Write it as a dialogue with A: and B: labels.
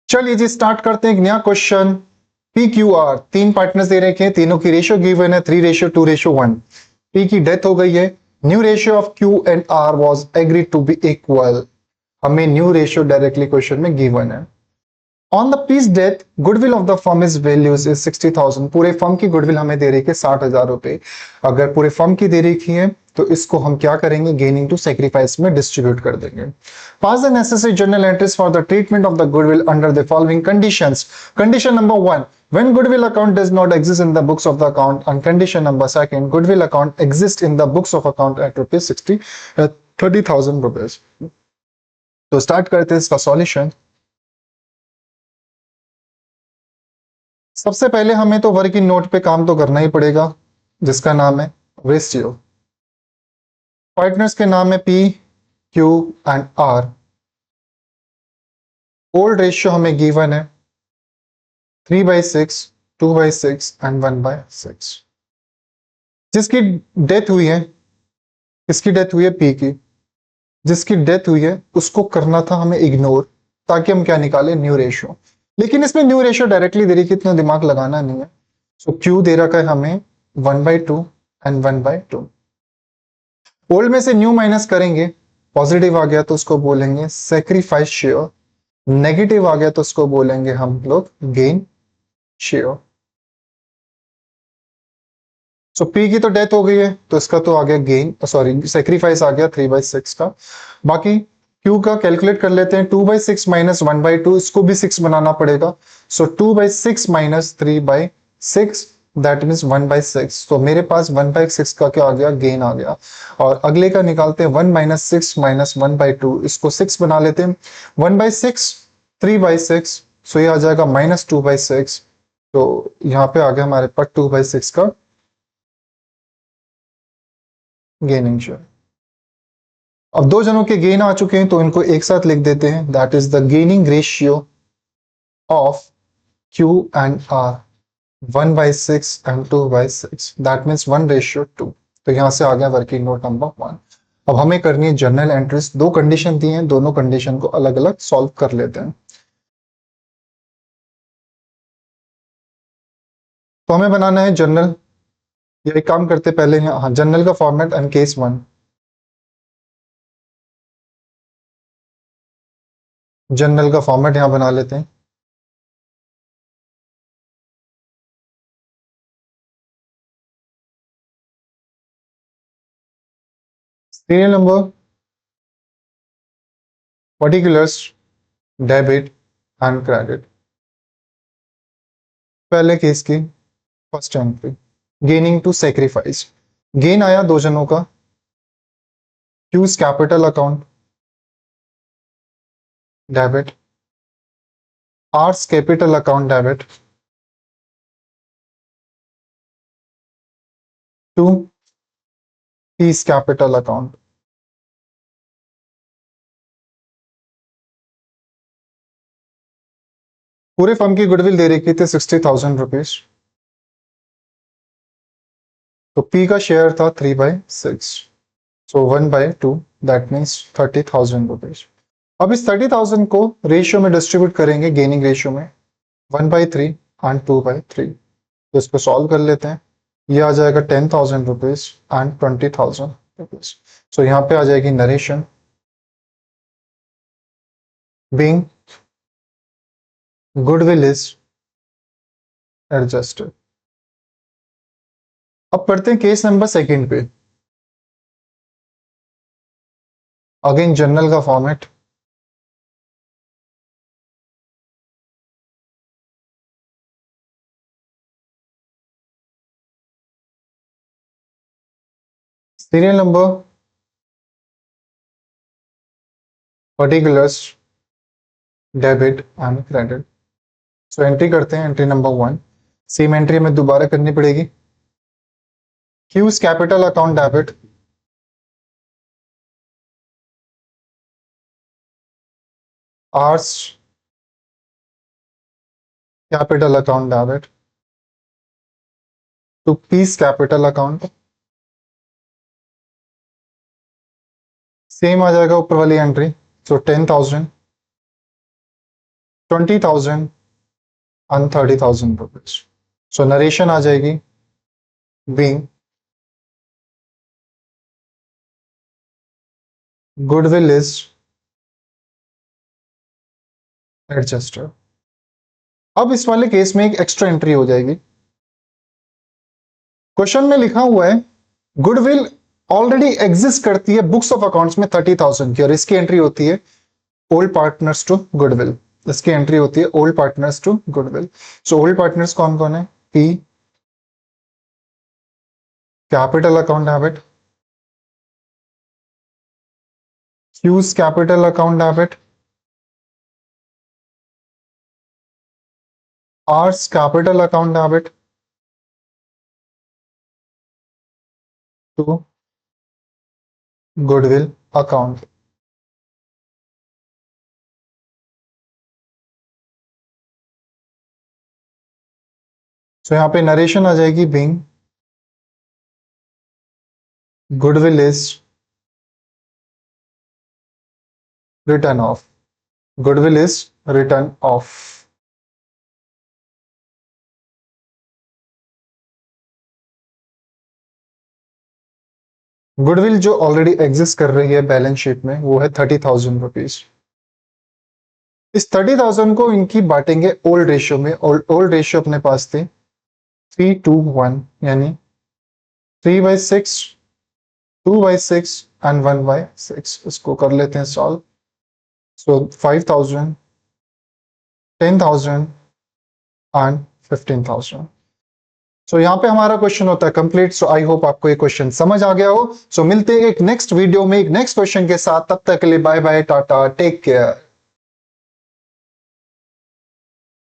A: चलिए जी स्टार्ट करते हैं एक नया क्वेश्चन। पी क्यू आर तीन पार्टनर्स दे रखे हैं, तीनों की रेशियो गिवन है 3:2:1। पी की डेथ हो गई है। New ratio of Q and R was agreed to be equal. हमें न्यू रेशियो डायरेक्टली क्वेश्चन में गिवन है। On the P's death goodwill of the firm is values is 60,000। पूरे firm की गुडविल हमें दे रही है 60,000 रुपए। अगर पूरे फर्म की दे रखी है तो इसको हम क्या करेंगे, गेनिंग टू सेक्रीफाइस में डिस्ट्रीब्यूट कर देंगे। Pass the necessary journal entries for the treatment of the goodwill under the following conditions. Condition number 1, when goodwill account does not exist in the books of the account, and condition number 2, goodwill account exists in the books of account at rupees 30,000 rupees। तो start करते हैं इसका solution. सबसे पहले हमें तो working note पे काम तो करना ही पड़ेगा, जिसका नाम है रेशियो। पार्टनर्स के नाम है P Q and R. Old ratio हमें गिवन है 3/6, 2/6 एंड 1/6। जिसकी डेथ हुई है, किसकी डेथ हुई है, पी की। जिसकी डेथ हुई है उसको करना था हमें इग्नोर, ताकि हम क्या निकाले, न्यू रेशियो। लेकिन इसमें न्यू रेशियो डायरेक्टली दे रही है, इतना दिमाग लगाना नहीं है। सो क्यू दे रखा है हमें 1/2 एंड 1/2। ओल्ड में से न्यू माइनस करेंगे, पॉजिटिव आ गया तो उसको बोलेंगे सेक्रीफाइस शेयर, नेगेटिव आ गया तो उसको बोलेंगे हम लोग गेन शेयर। सो पी की तो डेथ हो गई है तो इसका तो आ गया गेन, सॉरी सेक्रीफाइस आ गया 3/6 का। बाकी क्यू का कैलकुलेट कर लेते हैं। 2/6 माइनस 1/2, इसको भी 6 बनाना पड़ेगा। सो 2/6 माइनस 3/6 दैट मीन्स 1/6। तो मेरे पास 1/6 का क्या आ गया, गेन आ गया। और अगले का निकालते हैं 1 माइनस 6 माइनस 1/2, इसको 6 बना लेते हैं। 1/6 3/6, सो ये आ जाएगा -2/6। तो यहाँ पे आ गया हमारे पास 2/6 का गेनिंग शेयर। अब दो जनों के गेन आ चुके हैं तो इनको एक साथ लिख देते हैं। That is the gaining ratio of Q and R 1/6 and 2/6। That means 1:2। तो यहां से आ गया वर्किंग नोट नंबर 1। अब हमें करनी है जर्नल एंट्रीज। दो कंडीशन दी हैं, दोनों कंडीशन को अलग अलग सॉल्व कर लेते हैं। तो हमें बनाना है जर्नल। ये एक काम करते पहले यहाँ, हाँ, जर्नल का फॉर्मेट एंड केस 1। जर्नल का फॉर्मेट यहाँ बना लेते हैं। Serial number, particulars, debit and credit. पहले केस की first entry, gaining to sacrifice. Gain आया दो जनों का। Q's capital account debit, R's capital account debit to P's capital account. पूरे फर्म की गुडविल दे रखी थी 60,000 रुपीज। तो पी का शेयर था 3/6, सो 1/2 दैट मीन्स 30,000 रुपीज। अब इस 30,000 को रेशियो में डिस्ट्रीब्यूट करेंगे, गेनिंग रेशियो में 1/3 एंड 2/3। तो इसको सॉल्व कर लेते हैं। ये आ जाएगा 10,000 रुपीज एंड 20,000 रुपीज। सो यहाँ पे आ जाएगी narration being goodwill is adjusted. अब पढ़ते हैं केस नंबर सेकंड पे। अगेन जर्नल का format. Serial number, particulars, debit and credit. So entry करते हैं। एंट्री नंबर 1, सेम एंट्री हमें दोबारा करनी पड़ेगी। Q's capital account debit, R's capital account debit to P's capital account. Same आ जाएगा ऊपर वाली entry. So 10,000 20,000 and 30,000 rupees. So narration आ जाएगी being goodwill is adjusted. अब इस वाले केस में एक एक्स्ट्रा एंट्री हो जाएगी। क्वेश्चन में लिखा हुआ है गुडविल ऑलरेडी एग्जिस्ट करती है बुक्स ऑफ अकाउंट्स में 30,000 की, और इसकी एंट्री होती है ओल्ड पार्टनर्स टू गुडविल। इसकी एंट्री होती है old partners to goodwill. So old partners कौन कौन है? P capital account debit, Q's capital account debit, R's capital account debit to goodwill account. तो यहां पे नरेशन आ जाएगी being goodwill is written off, goodwill is written off. Goodwill जो already exist कर रही है बैलेंस शीट में वो है 30,000 रुपीज। इस 30,000 को इनकी बांटेंगे ओल्ड रेशियो में। ओल्ड रेशियो अपने पास थी 3:1, यानी 3/6, 2/6 एंड 1/6। इसको कर लेते हैं सॉल्व। So 5,000, 10,000 and 15,000। सो यहाँ पे हमारा क्वेश्चन होता है कंप्लीट। सो आई होप आपको ये क्वेश्चन समझ आ गया हो। सो मिलते हैं एक नेक्स्ट वीडियो में एक नेक्स्ट क्वेश्चन के साथ। तब तक के लिए bye bye, tata, take care.